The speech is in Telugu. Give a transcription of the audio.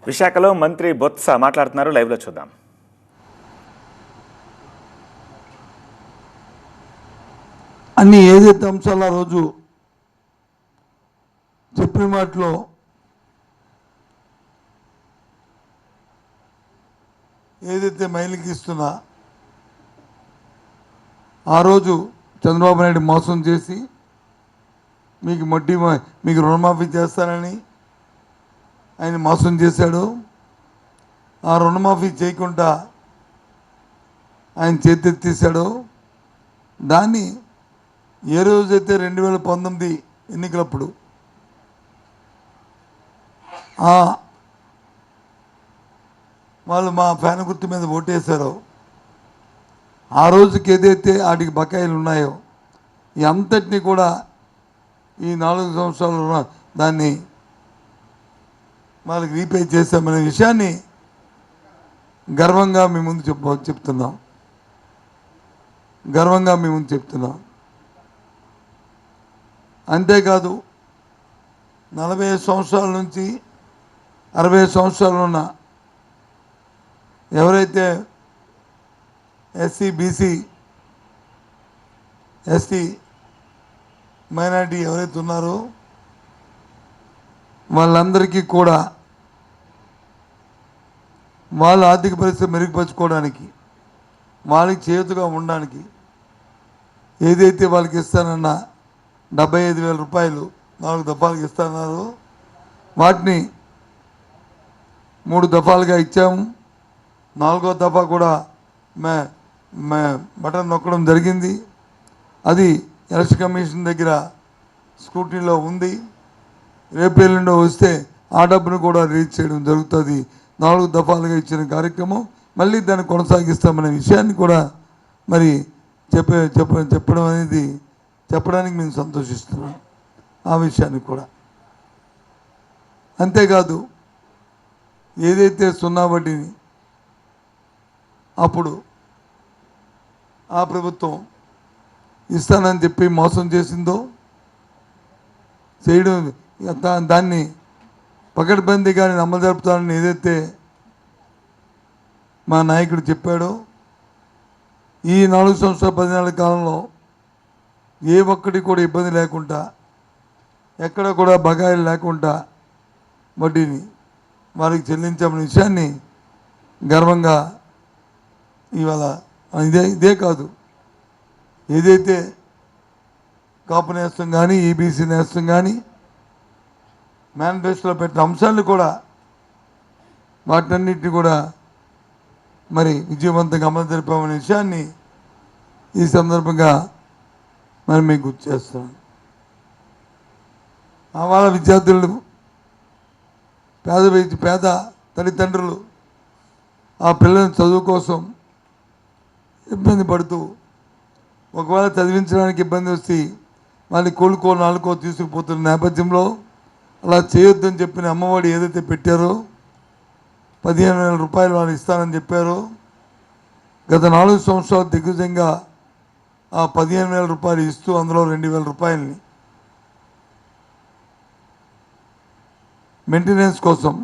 విశాఖలో మంత్రి బొత్స మాట్లాడుతున్నారు. లైవ్లో చూద్దాం. అన్ని ఏదైతే అంశాలు ఆ రోజు చెప్పిన మాటలో ఏదైతే మైలుకి ఇస్తున్నా ఆ రోజు చంద్రబాబు నాయుడు మోసం చేసి మీకు రుణమాఫీ చేస్తానని ఆయన మోసం చేశాడు. ఆ రుణమాఫీ చేయకుండా ఆయన చేతెత్తేసాడు. దాన్ని ఏ రోజైతే 2019 ఎన్నికలప్పుడు వాళ్ళు మా ఫ్యాన్ గుర్తు మీద ఓటేశారో ఆ రోజుకి ఏదైతే వాటికి బకాయిలు ఉన్నాయో ఈ అంతటినీ కూడా ఈ 4 సంవత్సరాలు దాన్ని వాళ్ళకి రీపే చేశామనే విషయాన్ని గర్వంగా మీ ముందు చెప్తున్నాం. గర్వంగా మీ ముందు చెప్తున్నాం. అంతేకాదు 40 సంవత్సరాల నుంచి 60 సంవత్సరాలు ఉన్న ఎవరైతే ఎస్సీ బీసీ ఎస్టీ మైనారిటీ ఎవరైతే ఉన్నారో వాళ్ళందరికీ కూడా వాళ్ళ ఆర్థిక పరిస్థితి మెరుగుపరుచుకోవడానికి వాళ్ళకి చేతుగా ఉండడానికి ఏదైతే వాళ్ళకి ఇస్తానన్న 75,000 రూపాయలు 4 దఫాలుగా ఇస్తున్నారు. వాటిని 3 దఫాలుగా ఇచ్చాము. 4వ దఫా కూడా బటన్ నొక్కడం జరిగింది. అది ఎలక్షన్ కమిషన్ దగ్గర స్క్రూటినీలో ఉంది. రేపు ఎల్లుండో వస్తే ఆ డబ్బును కూడా రిలీజ్ చేయడం జరుగుతుంది. 4 దఫాలుగా ఇచ్చిన కార్యక్రమం మళ్ళీ దాన్ని కొనసాగిస్తామనే విషయాన్ని కూడా మరి చెప్పడం అనేది చెప్పడానికి మేము సంతోషిస్తున్నాం. ఆ విషయాన్ని కూడా అంతేకాదు ఏదైతే సున్నా వడ్డీని అప్పుడు ఆ ప్రభుత్వం ఇస్తానని చెప్పి మోసం చేసిందో చేయడం దాన్ని పకడ్బందీగా అమలు జరుపుతానని ఏదైతే మా నాయకుడు చెప్పాడో ఈ 4 సంవత్సరాల 10 నెలల కాలంలో ఏ ఒక్కటి కూడా ఇబ్బంది లేకుండా ఎక్కడ కూడా బకాయిలు లేకుండా వడ్డీని వారికి చెల్లించామనే విషయాన్ని గర్వంగా ఇవాళ ఇదే కాదు ఏదైతే కాపు నేస్తం కానీ ఈబీసీ నేస్తం కానీ మేనిఫెస్టోలో పెట్టిన అంశాలను కూడా వాటన్నిటిని కూడా మరి విజయవంతంగా అమలు జరిపామనే విషయాన్ని ఈ సందర్భంగా మరి మీకు గుర్తు చేస్తున్నాను. వాళ్ళ విద్యార్థులు పేద తల్లిదండ్రులు ఆ పిల్లల చదువు కోసం ఇబ్బంది పడుతూ ఒకవేళ చదివించడానికి ఇబ్బంది వస్తే వాళ్ళని కోలుకో నాలుకో తీసుకుపోతున్న నేపథ్యంలో అలా చేయొద్దని చెప్పిన అమ్మఒడి ఏదైతే పెట్టారో 15,000 రూపాయలు వాళ్ళు ఇస్తానని చెప్పారో గత 4 సంవత్సరాలు దిగ్విజయంగా ఆ 15,000 రూపాయలు ఇస్తూ అందులో 2,000 రూపాయలని మెయింటెనెన్స్ కోసం